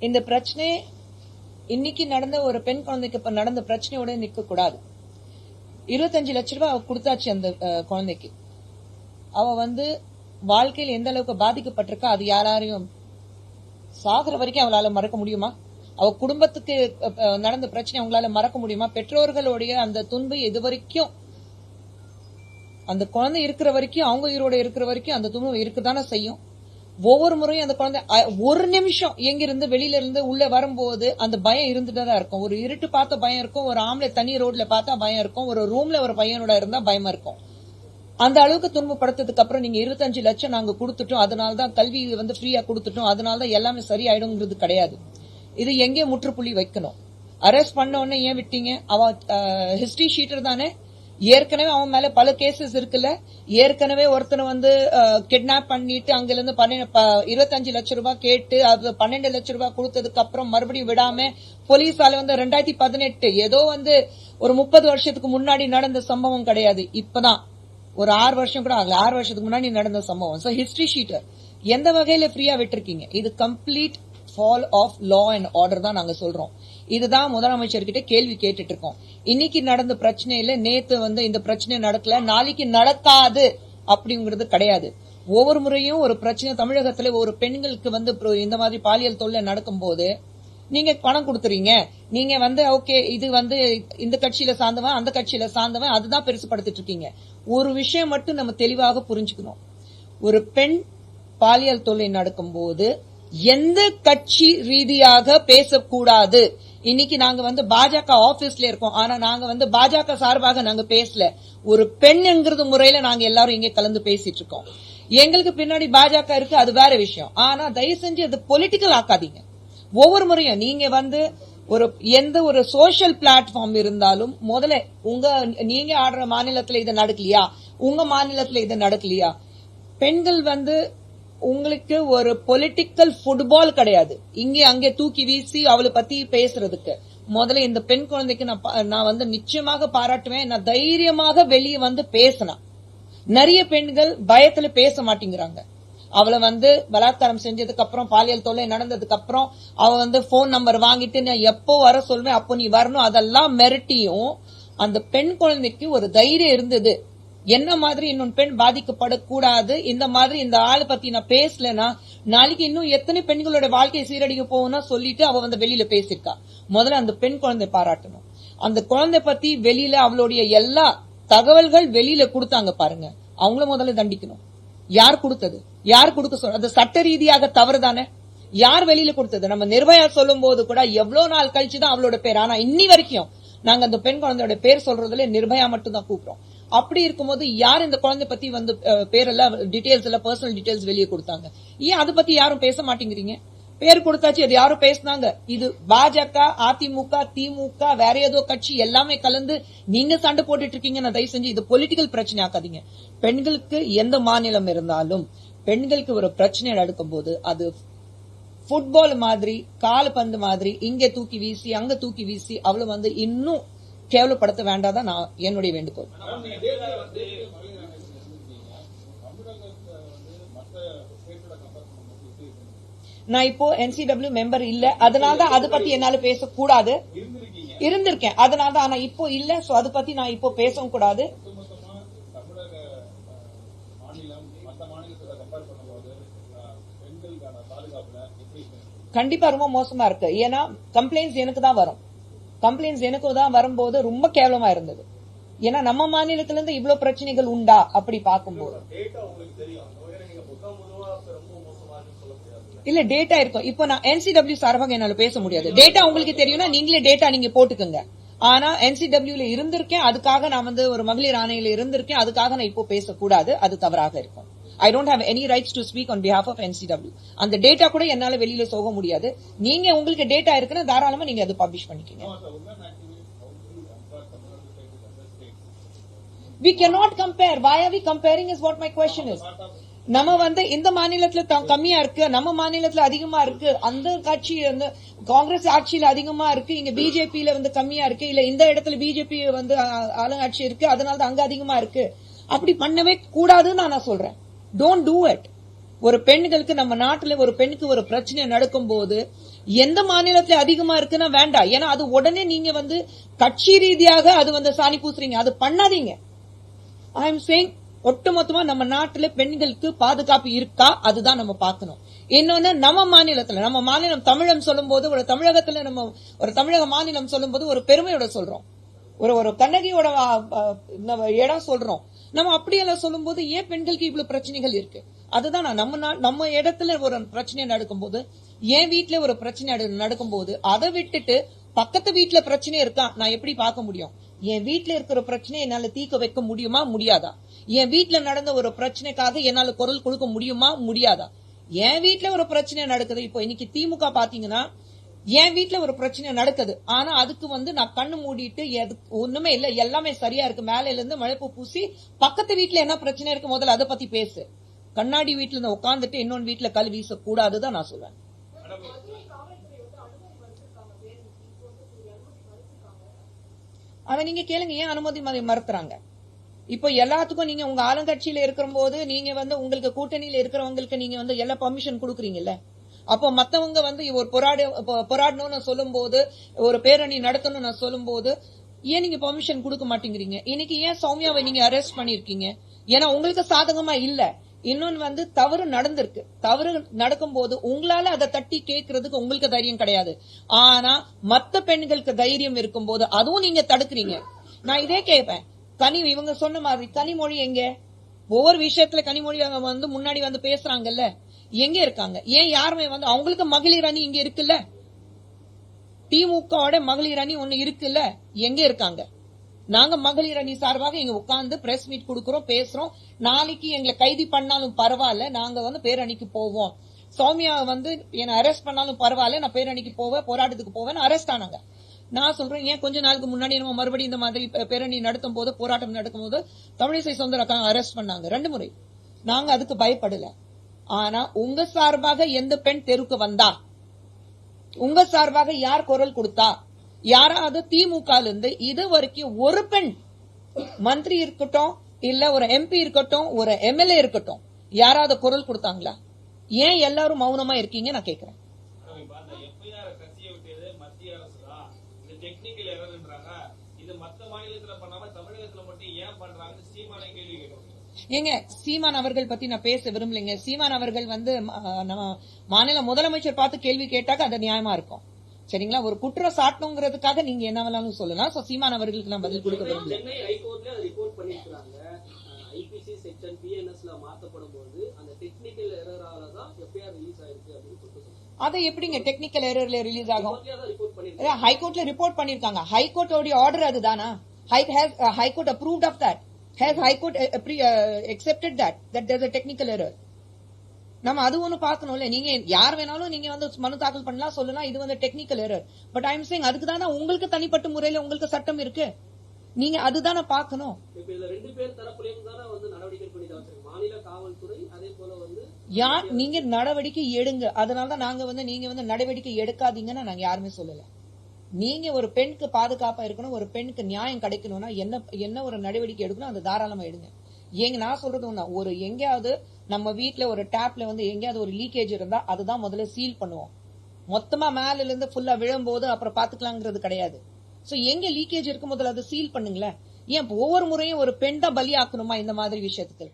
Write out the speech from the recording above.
இந்த பிரச்சனை இன்னைக்கு நடந்த ஒரு பெண் குழந்தைக்கு இப்ப நடந்த பிரச்சனையோட நிக்க கூடாது. 25 லட்சம் ரூபாய் அவ கொடுத்தாச்சு அந்த குழந்தைக்கு. அவ வாழ்க்கையில் எந்த அளவுக்கு பாதிக்கப்பட்டிருக்கா அது யாரையும் சாகுற வரைக்கும் அவளால மறக்க முடியுமா? அவ குடும்பத்துக்கு நடந்த பிரச்சனை அவங்களால மறக்க முடியுமா? பெற்றோர்களுடைய அந்த துன்பு இது வரைக்கும் அந்த குழந்தை இருக்கிற வரைக்கும், அவங்க உயிரோட இருக்கிற வரைக்கும் அந்த துன்பம் இருக்குதானே செய்யும். ஒவ்வொரு முறையும் அந்த குழந்தை ஒரு நிமிஷம் எங்கிருந்து வெளியில இருந்து உள்ள வரும்போது அந்த பயம் இருந்துட்டுதான் இருக்கும். ஒரு இருட்டு பார்த்த பயம் இருக்கும், ஒரு ஆம்பளை தனி ரோட்ல பார்த்தா பயம் இருக்கும், ஒரு ரூம்ல ஒரு பையனோட இருந்தா பயமா இருக்கும். அந்த அளவுக்கு துன்பப்படுத்ததுக்கு அப்புறம் நீங்க 25 லட்சம் நாங்க கொடுத்துட்டோம், அதனாலதான் கல்வி ஃப்ரீயா கொடுத்துட்டோம், அதனாலதான் எல்லாமே சரியாயிடுங்கிறது கிடையாது. இது எங்கே முற்றுப்புள்ளி வைக்கணும். அரெஸ்ட் பண்ண உடனே ஏன் விட்டீங்க? அவன் ஹிஸ்டரி ஷீட்டர் தானே, ஏற்கனவே அவன் மேல பல கேசஸ் இருக்குல்ல. ஏற்கனவே ஒருத்தனை கிட்னாப் பண்ணிட்டு அங்கிருந்து 25 லட்சம் ரூபாய் கேட்டு அது 12 லட்சம் ரூபாய் கொடுத்ததுக்கு அப்புறம் மறுபடியும் விடாம போலீஸால 2018 ஏதோ ஒரு 30 வருஷத்துக்கு முன்னாடி நடந்த சம்பவம் கிடையாது. இப்பதான் ஒரு 6 வருஷம் கூட ஆகல, 6 வருஷத்துக்கு முன்னாடி நடந்த சம்பவம். சோ ஹிஸ்டரி ஷீட்டர் எந்த வகையில ஃப்ரீயா விட்டுருக்கீங்க? இது complete fall of law and order தான் நாங்க சொல்றோம். இதுதான் முதலமைச்சர்கிட்ட கேள்வி கேட்டுட்டு இருக்கோம். இன்னைக்கு நடந்த பிரச்சனையில நேத்து இந்த பிரச்சனை நடக்கல, நாளைக்கு நடக்காது அப்படிங்கிறது கிடையாது. ஒவ்வொரு முறையும் ஒரு பிரச்சனை தமிழகத்துல ஒரு பெண்களுக்கு இந்த மாதிரி பாலியல் தொல்லை நடக்கும் போது நீங்க பணம் கொடுத்துறீங்க. நீங்க ஓகே இது இந்த கட்சியில சார்ந்தவன் அந்த கட்சியில சார்ந்தவன் அதுதான் பெருசுபடுத்திட்டு இருக்கீங்க. ஒரு விஷயம் மட்டும் நம்ம தெளிவாக புரிஞ்சுக்கணும். ஒரு பெண் பாலியல் தொல்லை நடக்கும் போது எந்த கட்சி ரீதியாக பேசக்கூடாது. இன்னைக்கு நாங்க பாஜக ஆபீஸ்ல இருக்கோம், ஆனா நாங்க பாஜக சார்பாக நாங்க பேசல. ஒரு பெண்ங்கிறது முறையில நாங்க எல்லாரும் இங்க கலந்து பேசிட்டு இருக்கோம். எங்களுக்கு பின்னாடி பாஜக இருக்கு, அது வேற விஷயம். ஆனா தயவு செஞ்சு அது பொலிட்டிக்கல் ஆக்காதீங்க. ஒவ்வொரு முறையும் நீங்க எந்த ஒரு சோசியல் பிளாட்ஃபார்ம் இருந்தாலும் முதல்ல நீங்க ஆடுற மாநிலத்துல இது நடக்கலையா, உங்க மாநிலத்துல இது நடக்கலையா? பெண்கள் உங்களுக்கு ஒரு பொலிட்டிக்கல் ஃபுட்பால் கிடையாது. இங்கே அங்கே தூக்கி வீசி அவளை பத்தி பேசுறதுக்கு முதல்ல இந்த பெண் குழந்தைக்கு நான் நிச்சயமாக பாராட்டுவேன். நான் தைரியமாக வெளியே பேசினேன். நிறைய பெண்கள் பயத்துல பேச மாட்டேங்கிறாங்க. அவளை பலாத்காரம் செஞ்சதுக்கு அப்புறம் பாலியல் தொல்லை நடந்ததுக்கு அப்புறம் அவ போன் நம்பர் வாங்கிட்டு நான் எப்போ வர சொல்வேன் அப்போ நீ வரணும் அதெல்லாம் மிரட்டியும் அந்த பெண் குழந்தைக்கு ஒரு தைரியம் இருந்தது. என்ன மாதிரி இன்னொரு பெண் பாதிக்கப்படக்கூடாது, இந்த மாதிரி இந்த ஆளை பத்தி நான் பேசலனா நாளைக்கு இன்னும் எத்தனை பெண்களோட வாழ்க்கை சீரடிக்க போகும்னா சொல்லிட்டு அவ வெளியில பேசிருக்கா. முதல்ல அந்த பெண் குழந்தை பாராட்டணும். அந்த குழந்தை பத்தி வெளியில அவளுடைய எல்லா தகவல்கள் வெளியில கொடுத்தாங்க பாருங்க, அவங்கள முதல்ல தண்டிக்கணும். யார் கொடுத்தது? யார் கொடுக்க சொல்ற? அது சட்ட ரீதியாக தவறுதானே. யார் வெளியில கொடுத்தது? நம்ம நிர்பயா சொல்லும் போது கூட எவ்வளவு நாள் கழிச்சுதான் அவளோட பேர், ஆனா இன்னி வரைக்கும் நாங்க அந்த பெண் குழந்தையோட பேர் சொல்றதுல நிர்பயா மட்டும் தான் கூப்பிடுறோம். அப்படி இருக்கும்போது யார் இந்த குழந்தை பத்தி பேரெல்லாம் டீடைல்ஸ் எல்லாம் பர்சனல் டீடைல்ஸ் வெளியே கொடுத்தாங்க? ஏன் அதை பத்தி யாரும் பேச மாட்டேங்கிறீங்க? பேர் கொடுத்தாச்சு, அது யாரும் பேசினாங்க. இது பாஜக, அதிமுக, திமுக, வேற ஏதோ கட்சி எல்லாமே கலந்து நீங்க சண்டை போட்டுட்டு இருக்கீங்க. நான் தயவு செஞ்சு இது பொலிட்டிக்கல் பிரச்சனை ஆக்காதீங்க. பெண்களுக்கு எந்த மாநிலம் இருந்தாலும் பெண்களுக்கு ஒரு பிரச்சனை நடக்கும் போது அது ஃபுட்பால் மாதிரி, கால்பந்து மாதிரி இங்க தூக்கி வீசி அங்க தூக்கி வீசி அவளை இன்னும் கேவலப்படுத்த வேண்டாதான் நான் என்னுடைய வேண்டுகோள். நான் இப்போ NCW மெம்பர் இல்ல, அதனாலதான் அதை பத்தி என்னால பேசக்கூடாது. இருந்திருக்கேன் அதனாலதான், ஆனா இப்போ இல்ல. சோ அதை பத்தி நான் இப்போ பேசவும் கூடாது. கண்டிப்பா ரொம்ப மோசமா இருக்கு. ஏன்னா கம்ப்ளைண்ட்ஸ் எனக்கு தான் வரும். கம்ப்ளைண்ட்ஸ் எனக்கு தான் வரும்போது ரொம்ப கேவலமா இருந்தது. ஏன்னா நம்ம மாநிலத்தில இருந்து இவ்வளவு பிரச்சனைகள் உண்டா அப்படி பார்க்கும்போது இல்ல டேட்டா இருக்கும். இப்போ நான் NCW சார்பாக என்னால பேச முடியாது. டேட்டா உங்களுக்கு தெரியும்னா நீங்களே டேட்டா நீங்க போட்டுக்கோங்க. ஆனா NCWல இருந்திருக்கேன், அதுக்காக நான் ஒரு மகளிர் ஆணையில இருந்திருக்கேன், அதுக்காக நான் இப்போ பேசக்கூடாது, அது தவறாக இருக்கும். I don't have any rights to speak on behalf of NCW. அந்த டேட்டா கூட என்னால வெளியில போக முடியாது. நீங்க உங்களுக்கு டேட்டா இருக்குன்னா தாராளமா நீங்க அது publish பண்ணிக்கீங்க. We cannot compare. Why are we comparing is what my question is. நம்ம இந்த மாநிலத்துல கம்மியா இருக்கு, நம்ம மாநிலத்துல அதிகமா இருக்கு, அந்த கட்சி காங்கிரஸ் ஆட்சியில அதிகமா இருக்கு, இங்க பிஜேபியில கம்மியா இருக்கு, இல்ல இந்த இடத்துல பிஜேபி ஆளுங்கட்சி இருக்கு அதனால அங்க அதிகமா இருக்கு. அப்படி பண்ணவே கூடாதுன்னு நான் சொல்றேன். Don't do it. ஒரு பெண்களுக்கு நம்ம நாட்டுல ஒரு பெண்ணுக்கு ஒரு பிரச்சனை நடக்கும் போது எந்த மாநிலத்துல அதிகமா இருக்குன்னா வேண்டாம். ஏன்னா அது உடனே நீங்க வந்து கட்சி ரீதியாக அது வந்து சாணி பூசுறீங்க. அது பண்ணாதீங்க. ஐ எம் சேயிங் ஒட்டுமொத்தமா நம்ம நாட்டுல பெண்களுக்கு பாதுகாப்பு இருக்கா, அதுதான் நம்ம பார்க்கணும். இன்னொன்னு நம்ம மாநிலம் தமிழம் சொல்லும் போது, ஒரு தமிழகத்துல நம்ம ஒரு தமிழக மாநிலம் சொல்லும் போது ஒரு பெருமையோட சொல்றோம். ஒரு கண்ணகியோட இடம் சொல்றோம். நம்ம அப்படியெல்லாம் சொல்லும் போது ஏன் பெண்களுக்கு இவ்வளவு பிரச்சனைகள் இருக்கு? அதுதான் நம்ம இடத்துல ஒரு பிரச்சனை நடக்கும்போது, என் வீட்டுல ஒரு பிரச்சனை நடக்கும்போது அதை விட்டுட்டு பக்கத்து வீட்டுல பிரச்சனை இருக்கா நான் எப்படி பார்க்க முடியும்? என் வீட்டுல இருக்கிற பிரச்சனையை என்னால தீர்க்க வைக்க முடியுமா முடியாதா? என் வீட்டுல நடந்த ஒரு பிரச்சனைக்காக என்னால குரல் கொடுக்க முடியுமா முடியாதா? என் வீட்டுல ஒரு பிரச்சனை நடக்குது. இப்போ இன்னைக்கு திமுக பாத்தீங்கன்னா என் வீட்டுல ஒரு பிரச்சனை நடக்குது. ஆனா அதுக்கு வந்து நான் கண்ணு மூடிட்டு ஒண்ணுமே இல்ல, எல்லாமே சரியா இருக்கு, மேல இருந்து மழைப்பு பூசி பக்கத்து வீட்டுல என்ன பிரச்சனை இருக்கு முதல்ல அதை பத்தி பேசு. கண்ணாடி வீட்டுல இருந்து உட்காந்துட்டு இன்னொன்று வீட்டுல கல் வீச கூடாதுதான் நான் சொல்வேன். அதை நீங்க கேளுங்க, ஏன் அனுமதி மறுத்துறாங்க? இப்போ எல்லாத்துக்கும் நீங்க உங்க ஆளுங்கட்சியில இருக்கிற போது நீங்க வந்து உங்களுக்கு கூட்டணியில இருக்கிறவங்களுக்கு நீங்க வந்து எல்லா பர்மிஷன் கொடுக்குறீங்கல்ல. அப்போ மத்தவங்க வந்து ஒரு போராடணும்னு சொல்லும் போது, ஒரு பேரணி நடத்தணும்னு சொல்லும் போது ஏன் நீங்க பெர்மிஷன் கொடுக்க மாட்டேங்கிறீங்க? இன்னைக்கு ஏன் சௌமியாவை நீங்க அரெஸ்ட் பண்ணிருக்கீங்க? ஏன்னா உங்களுக்கு சாதகமா இல்ல. இன்னொன்னு வந்து தவறு நடந்திருக்கு. தவறு நடக்கும் போது உங்களால அதை தட்டி கேட்கறதுக்கு உங்களுக்கு தைரியம் கிடையாது. ஆனா மத்த பெண்களுக்கு தைரியம் இருக்கும் போது அதுவும் நீங்க தடுக்கிறீங்க. நான் இதே கேட்பேன், இவங்க சொன்ன மாதிரி கனிமொழி எங்க? ஒவ்வொரு விஷயத்துல கனிமொழி வந்து முன்னாடி வந்து பேசுறாங்கல்ல, எங்க இருக்காங்க? ஏன் யாருமே வந்து அவங்களுக்கு மகளிர் அணி இங்க இருக்குல்ல, திமுக மகளிர் அணி ஒண்ணு இருக்குல்ல, எங்க இருக்காங்க? நாங்க மகளிர் அணி சார்பாக இங்க உட்கார்ந்து பிரஸ் மீட் கொடுக்கறோம், பேசுறோம். நாளைக்கு எங்களை கைது பண்ணாலும் பரவாயில்ல, நாங்க வந்து பேரணிக்கு போவோம். சௌமியா வந்து என்ன அரெஸ்ட் பண்ணாலும் பரவாயில்ல, நான் பேரணிக்கு போவேன், போராட்டத்துக்கு போவேன். அரெஸ்ட் ஆனாங்க. நான் சொல்றேன், ஏன் கொஞ்ச நாளுக்கு முன்னாடி நம்ம மறுபடியும் இந்த மாதிரி பேரணி நடத்தும் போது, போராட்டம் நடக்கும் போது தமிழிசை சவுந்தரராஜன் அரெஸ்ட் பண்ணாங்க 2 முறை. நாங்க அதுக்கு பயப்படல. ஆனா உங்க சார்பாக எந்த பெண் தெருக்கு வந்தா? உங்க சார்பாக யார் குரல் கொடுத்தா? யாராவது திமுக இருந்து இது வரைக்கும் ஒரு பெண் மந்திரி இருக்கட்டும், இல்ல ஒரு எம்பி இருக்கட்டும், ஒரு எம்எல்ஏ இருக்கட்டும், யாராவது குரல் கொடுத்தாங்களா? ஏன் எல்லாரும் மௌனமா இருக்கீங்க நான் கேக்குறேன். ஏங்க சீமான் அவர்கள் பத்தி நான் பேச விரும்பலைங்க. சீமான் அவர்கள் வந்து நம்ம மாநில முதலமைச்சர் பார்த்து கேள்வி கேட்டாக்க அது நியாயமா இருக்கும். சரிங்களா? ஒரு குற்றம் சாட்டணுங்கிறதுக்காக நீங்க என்ன வேணாலும் சொல்லலாம். சீமான் அவர்களுக்கு நான் பதில் கொடுக்க விரும்பல. சென்னை ஹைகோர்ட்ல ரிப்போர்ட் பண்ணிருக்காங்க. ஐபிசி செக்ஷன் பிஎன்எஸ்ல மாத்தப்படும் போது அந்த டெக்னிக்கல் எரரால தான் எஃப்ஐஆர் ரிலீஸ் ஆயிருக்கு அப்படின்னு சொல்லிட்டு. அதை எப்படிங்க டெக்னிக்கல் எரர்ல ரிலீஸ் ஆகும்? ஹைகோர்ட்ல ரிப்போர்ட் பண்ணிருக்காங்க. ஹைகோர்ட்டோட ஆர்டர் அதுதானா? High court approved of that. Has High Court accepted that there's a technical error? நம்ம அது ஒண்ணு பாக்கணும்ல. நீங்க யார் வேணாலும் நீங்க வந்து மனு தாக்கல் பண்ணலாம், சொல்லலாம் இது வந்து technical error. But I am saying அதுக்கு தானே உங்களுக்கு தனிப்பட்ட முறையில உங்களுக்கு சட்டம் இருக்கு. நீங்க அதுதானே பாக்கணும். இப்ப இதுல 2 பேர் தரப்புலயும் தான வந்து நடவடிக்கை எடுக்க மாநில காவல்துறை, அதே போல வந்து யார் நீங்க நடவடிக்கை எடுங்க. அதனாலதான் நாங்க வந்து நீங்க வந்து நடவடிக்கை எடுக்காதீங்கன்னு நாங்க யாருமே சொல்லல. நீங்க ஒரு பெண்ணுக்கு பாதுகாப்பா இருக்கணும், ஒரு பெண்ணுக்கு நியாயம் கிடைக்கணும்னா என்ன ஒரு நடவடிக்கை எடுக்கணும் அந்த தாராளமா எடுங்க. நான் சொல்றது ஒண்ணா, ஒரு எங்கேயாவது நம்ம வீட்டுல ஒரு டேப்ல வந்து எங்கேயாவது ஒரு லீக்கேஜ் இருந்தா அதுதான் முதல்ல சீல் பண்ணுவோம். மொத்தமா மேல இருந்து ஃபுல்லா விழும்போது அப்புறம் பாத்துக்கலாங்கிறது கிடையாது. சோ எங்க லீக்கேஜ் இருக்கும் முதல்ல அதை சீல் பண்ணுங்களேன். ஏன் ஒவ்வொரு முறையும் ஒரு பெண் தான் பலியாக்கணுமா இந்த மாதிரி விஷயத்துக்கு?